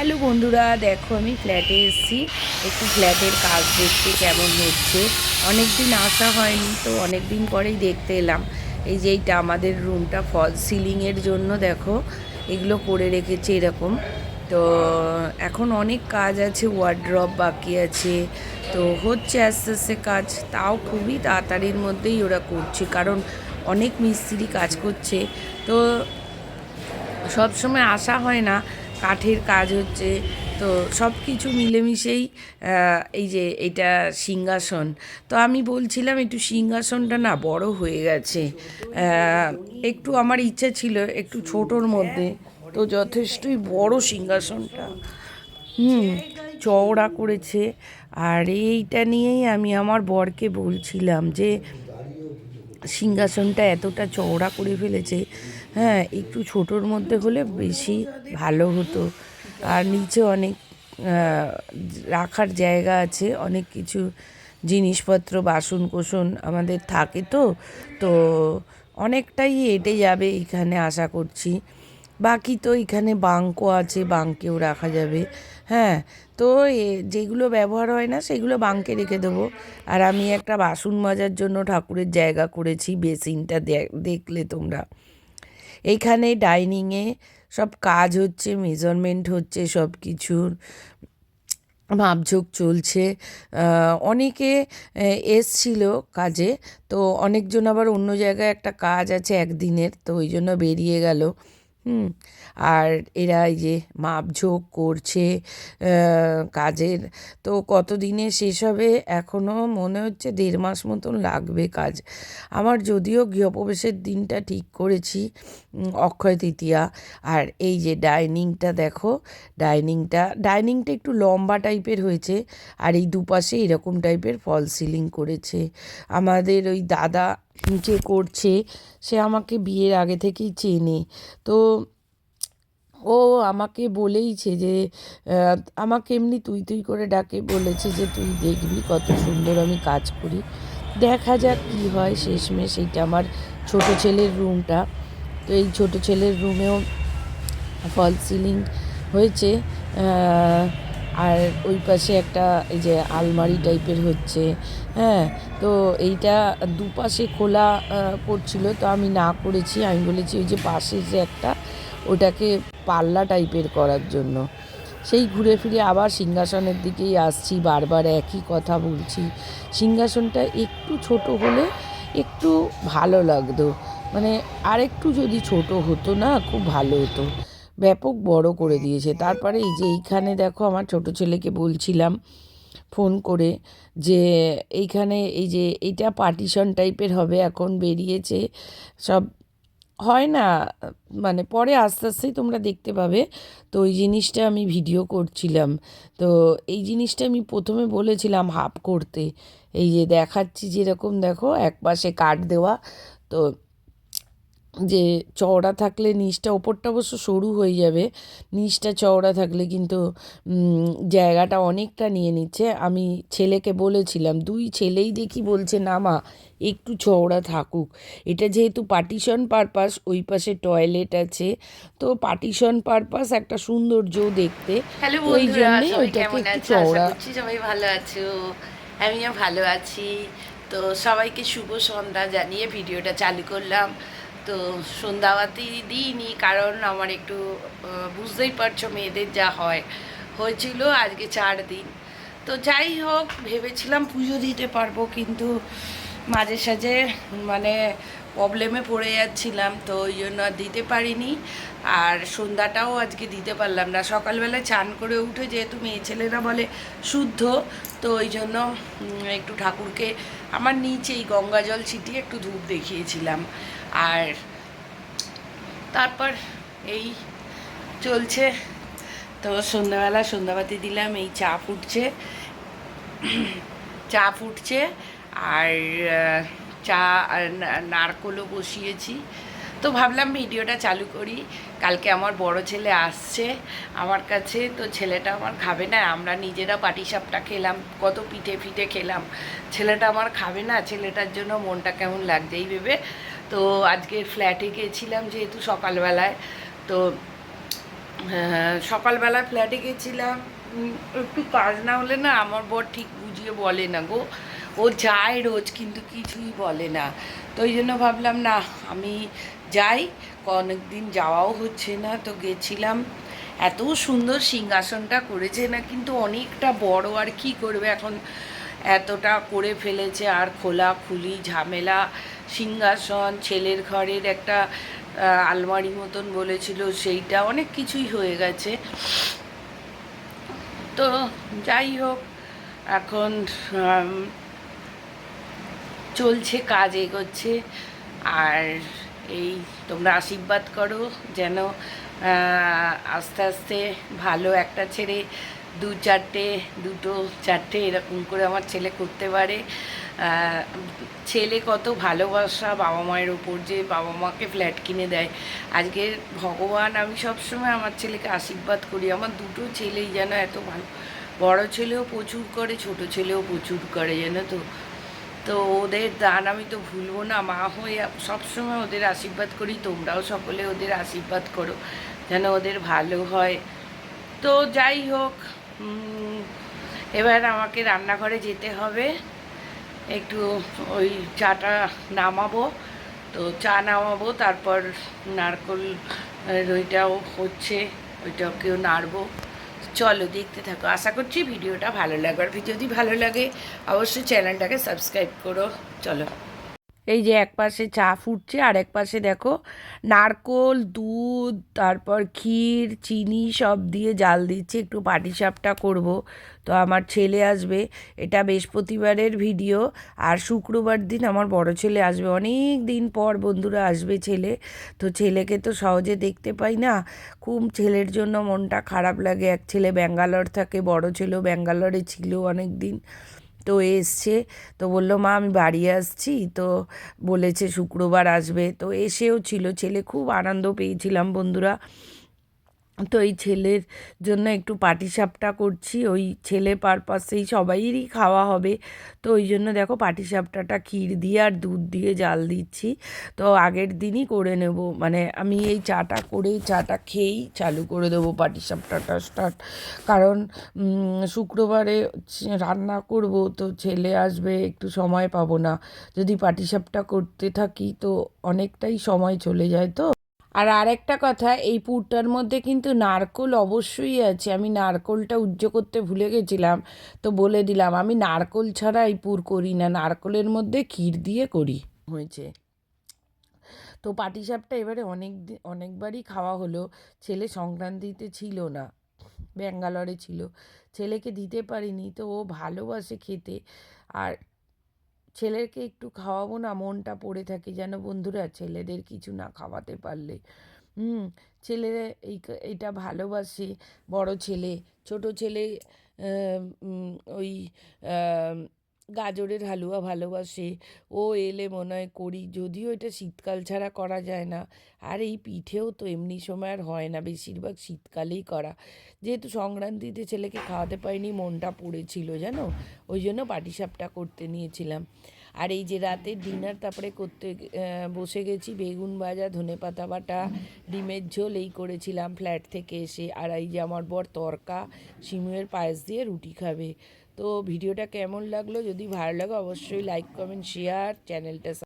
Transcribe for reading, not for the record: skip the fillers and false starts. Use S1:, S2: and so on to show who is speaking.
S1: Hello বন্ধুরা, দেখো আমি ফ্ল্যাটে এসেছি। একটু ফ্ল্যাটের কাজ দেখতে কেমন হচ্ছে। অনেক দিন আসা হয়নি, তো অনেক দিন পরেই দেখতে এলাম। এই যে এইটা আমাদের রুমটা ফলস সিলিংয়ের জন্য দেখো এগুলো করে রেখেছে এরকম। তো এখন অনেক কাজ আছে, ওয়ার্ড্রপ বাকি আছে। তো হচ্ছে আস্তে আস্তে কাজ, তাও খুবই তাড়াতাড়ির মধ্যেই ওরা করছে, কারণ অনেক মিস্ত্রি কাজ করছে। তো সব সময় আসা হয় না, কাঠের কাজ হচ্ছে। তো সব কিছু মিলেমিশেই এই যে এটা সিংহাসন। তো আমি বলছিলাম একটু সিংহাসনটা না বড় হয়ে গেছে। একটু আমার ইচ্ছা ছিল একটু ছোটোর মধ্যে, তো যথেষ্টই বড় সিংহাসনটা। চওড়া করেছে। আর এইটা নিয়েই আমি আমার বরকে বলছিলাম যে সিংহাসনটা এতটা চওড়া করে ফেলেছে, হ্যাঁ একটু ছোটোর মধ্যে হলে বেশি ভালো হতো। আর নিচে অনেক রাখার জায়গা আছে, অনেক কিছু জিনিসপত্র বাসন কোসন আমাদের থাকে। তো তো অনেকটাই এঁটে যাবে এখানে আশা করছি। বাকি তো এখানে বাঙ্কও আছে, বাঙ্কেও রাখা যাবে। হ্যাঁ, তো যেগুলো ব্যবহার হয় না সেগুলো বাঙ্কে রেখে দেবো। আর আমি একটা বাসন মাজার জন্য ঠাকুরের জায়গা করেছি, বেসিনটা দেখলে তোমরা। এইখানে ডাইনিংয়ে সব কাজ হচ্ছে, মেজারমেন্ট হচ্ছে, সব কিছুর মাপঝোঁক চলছে। অনেকে এসছিল কাজে, তো অনেকজন আবার অন্য জায়গায় একটা কাজ আছে একদিনের, তো ওই জন্য বেরিয়ে গেল। হুম। আর এরা এই যে মাপঝোঁক করছে কাজের। তো কতদিনে শেষ হবে, এখনও মনে হচ্ছে 1.5 মাস মতন লাগবে কাজ। আমার যদিও গৃহপ্রবেশের দিনটা ঠিক করেছি অক্ষয় তৃতীয়া। আর এই যে ডাইনিংটা দেখো, ডাইনিংটা একটু লম্বা টাইপের হয়েছে। আর এই দুপাশে এরকম টাইপের ফল সিলিং করেছে। আমাদের ওই দাদা যে করছে, সে আমাকে বিয়ের আগে থেকেই চেনে। তো ও আমাকে বলেইছে যে আমাকে এমনি তুই তুই করে ডাকে, বলেছে যে তুই দেখবি কত সুন্দর আমি কাজ করি। দেখা যাক কী হয় শেষমেশ। এইটা আমার ছোট ছেলের রুমটা। তো এই ছোট ছেলের রুমেও ফল সিলিং হয়েছে। আর ওই পাশে একটা এই যে আলমারি টাইপের হচ্ছে। হ্যাঁ, তো এইটা দুপাশে খোলা করছিল, তো আমি না করেছি। আমি বলেছি ওই যে পাশে যে একটা, ওটাকে পাল্লা টাইপের করার জন্য। সেই ঘুরে ফিরে আবার সিংহাসনের দিকেই আসছি, বারবার একই কথা বলছি। সিংহাসনটা একটু ছোট হলে একটু ভালো লাগতো, মানে আরেকটু যদি ছোট হতো না খুব ভালো হতো। ব্যাপক বড় করে দিয়েছে। তারপরে এই যে এইখানে দেখো, আমার ছোট ছেলেকে বলছিলাম ফোন করে যে এইখানে এই যে এইটা পার্টিশন টাইপের হবে, এখন বেরিয়েছে সব, হয় না মানে পরে আস্তে আস্তেই তোমরা দেখতে পাবে। তো ওই জিনিসটা আমি ভিডিও করছিলাম। তো এই জিনিসটা আমি প্রথমে বলেছিলাম হাফ করতে, এই যে দেখাচ্ছি যেরকম দেখো একপাশে কাট দেওয়া। তো যে চওড়া থাকলে নিচটা, ওপরটা অবশ্য সরু হয়ে যাবে, নিচটা চওড়া থাকলে কিন্তু জায়গাটা অনেকটা নিয়ে নিচ্ছে। আমি ছেলেকে বলেছিলাম, দুই ছেলেই দেখি বলছে না মা একটু চওড়া থাকুক। এটা যেহেতু পার্টিশন পারপাস, ওই পাশে টয়লেট আছে, তো পার্টিশন পারপাস একটা সৌন্দর্য দেখতে।
S2: হ্যালো
S1: তো এই
S2: বন্ধুরা,
S1: জন্যেই
S2: সবাই
S1: ওইটাকে
S2: কেমন
S1: একটু
S2: আছে? আশা
S1: চওড়া।
S2: করছি সবাই ভালো আছো। আমিও ভালো আছি। তো সবাইকে শুভ সন্ধ্যা জানিয়ে ভিডিওটা চালু করলাম। তো সন্ধ্যাবাতি দিইনি, কারণ আমার একটু বুঝতেই পারছো মেয়েদের যা হয়, হয়েছিল আজকে 4 দিন। তো যাই হোক, ভেবেছিলাম পুজো দিতে পারবো, কিন্তু মাঝে সাঝে মানে প্রবলেমে পড়ে যাচ্ছিলাম, তো ওই জন্য আর দিতে পারিনি। আর সন্ধ্যাটাও আজকে দিতে পারলাম না। সকালবেলায় চান করে উঠে, যেহেতু মেয়ে ছেলেরা বলে শুদ্ধ, তো ওই জন্য একটু ঠাকুরকে আমার নিচেই গঙ্গা জল ছিটিয়ে একটু ধূপ দেখিয়েছিলাম। আর তারপর এই চলছে। তো সন্ধ্যাবেলা সন্ধ্যাবাতি দিলাম, এই চা ফুটছে। আর চা আর নারকোলও বসিয়েছি। তো ভাবলাম ভিডিওটা চালু করি। কালকে আমার বড় ছেলে আসছে আমার কাছে, তো ছেলেটা আমার খাবে না। আমরা নিজেরা পাটিসাপটা খেলাম, কত পিঠে ফিঠে খেলাম, ছেলেটা আমার খাবে না। ছেলেটার জন্য মনটা কেমন লাগছে এই ভেবে। তো আজকে ফ্ল্যাটে গিয়েছিলাম যেহেতু সকালবেলায়, তো সকালবেলা ফ্ল্যাটে গেছিলাম, একটু কাজ না হলে না আমার বর ঠিক বুঝিয়ে বলে না গো, ও যায় রোজ কিন্তু কিছুই বলে না। তো ওই জন্য ভাবলাম না আমি যাই, অনেক দিন যাওয়াও হচ্ছে না, তো গেছিলাম। এত সুন্দর সিংহাসনটা করেছে না, কিন্তু অনেকটা বড়, আর কি করবে এখন, এতটা করে ফেলেছে, আর খোলাখুলি ঝামেলা। সিংহাসন, ছেলের ঘরের একটা আলমারি মতন বলেছিল, সেইটা অনেক কিছুই হয়ে গেছে। তো যাই হোক, এখন চলছে, কাজ এগোচ্ছে। আর এই তোমরা আশীর্বাদ করো যেন আস্তে আস্তে ভালো একটা ছেড়ে দুটো চারটে এরকম করে আমার ছেলে করতে পারে। ছেলে কত ভালোবাসা বাবা মায়ের ওপর, যে বাবা মাকে ফ্ল্যাট কিনে দেয়। আজকে ভগবান, আমি সবসময় আমার ছেলেকে আশীর্বাদ করি, আমার দুটো ছেলেই যেন এত ভালো, বড় ছেলেও প্রচুর করে, ছোট ছেলেও প্রচুর করে, জানো তো। তো ওদের দান আমি তো ভুলবো না, মা হয়ে সবসময় ওদের আশীর্বাদ করি। তোমরাও সকলে ওদের আশীর্বাদ করো যেন ওদের ভালো হয়। তো যাই হোক, এবার আমাকে রান্নাঘরে যেতে হবে, একটু ওই চাটা নামাবো। তো চা নামাবো, তারপর নারকোল ওইটাও হচ্ছে, ওইটাকেও নাড়বো। চলো দেখতে থাকো, আশা করছি ভিডিওটা ভালো লাগবে। আর যদি ভালো লাগে অবশ্যই চ্যানেলটাকে সাবস্ক্রাইব করো। চলো, এই যে এক পাশে চা ফুটছে, আর এক পাশে দেখো নারকোল, দুধ, তারপর ক্ষীর, চিনি সব দিয়ে জাল দিচ্ছি, একটু পাটিসাপটা করব। তো আমার ছেলে আসবে, এটা বৃহস্পতিবারের ভিডিও, আর শুক্রবার দিন আমার বড় ছেলে আসবে। অনেক দিন পর বন্ধুরা আসবে ছেলে, তো ছেলেকে তো সহজে দেখতে পাই না, খুব ছেলের জন্য মনটা খারাপ লাগে। এক ছেলে ব্যাঙ্গালোর থাকে, বড় ছেলেও ব্যাঙ্গালোরে ছিল অনেক দিন, তো এসছে। তো বললো মা আমি বাড়ি আসছি, তো বলেছে শুক্রবার আসবে। তো এসেও ছিল, ছেলে খুব আনন্দ পেয়েছিলাম বন্ধুরা। তো এই ছেলের জন্য একটু পাটিসাপটা করছি, ওই ছেলে পারপাসেই সবাইয়েরই খাওয়া হবে। তো ওই জন্য দেখো পাটিসাপটাটা ক্ষীর দিয়ে আর দুধ দিয়ে জাল দিচ্ছি। তো আগের দিনই করে নেব, মানে আমি এই চাটা করেই চাটা খেয়েই চালু করে দেবো পাটিসাপটাটা স্টার্ট। কারণ শুক্রবারে রান্না করব, তো ছেলে আসবে, একটু সময় পাবো না। যদি পাটিসাপটা করতে থাকি তো অনেকটাই সময় চলে যায়। তো আর আরেকটা কথা, এই পুরটার মধ্যে কিন্তু নারকোল অবশ্যই আছে, আমি নারকোলটা উজ্জ্ব করতে ভুলে গেছিলাম, তো বলে দিলাম আমি নারকোল ছাড়া এই পুর করি না, নারকোলের মধ্যে ক্ষীর দিয়ে করি। হয়েছে। তো পাটিসাপটা এবারে অনেকবারই খাওয়া হলো, ছেলে সংক্রান্তিতে ছিল না, ব্যাঙ্গালোরে ছিল, ছেলেকে দিতে পারিনি, তো ও ভালোবাসে খেতে। আর ছেলেকে একটু খাওয়াবো না, মনটা পড়ে থাকে যেন বন্ধুরা, ছেলেদের কিছু না খাওয়াতে পারলে। হুম, ছেলেরা এইটা ভালোবাসে। বড় ছেলে, ছোট ছেলে ওই আহ, গাজরের হালুয়া ভালোবাসে, ও এলে মনে হয় করি, যদিও এটা শীতকাল ছাড়া করা যায় না। আর এই পিঠেও তো এমনি সময় আর হয় না, বেশিরভাগ শীতকালেই করা। যেহেতু সংক্রান্তিতে ছেলেকে খাওয়াতে পারিনি, মনটা পড়েছিল জানো, ওই জন্য পাটিসাপটা করতে নিয়েছিলাম। আর এই যে রাতের ডিনার তারপরে করতে বসে গেছি, বেগুন ভাজা, ধনেপাতা বাটা, ডিমের ঝোল এই করেছিলাম ফ্ল্যাট থেকে এসে। আর এই যে আমার বর তরকা, সিমের পায়েস দিয়ে রুটি খাবে। তো ভিডিওটা কেমন লাগলো, যদি ভালো লাগে অবশ্যই লাইক কমেন্ট শেয়ার, চ্যানেলটা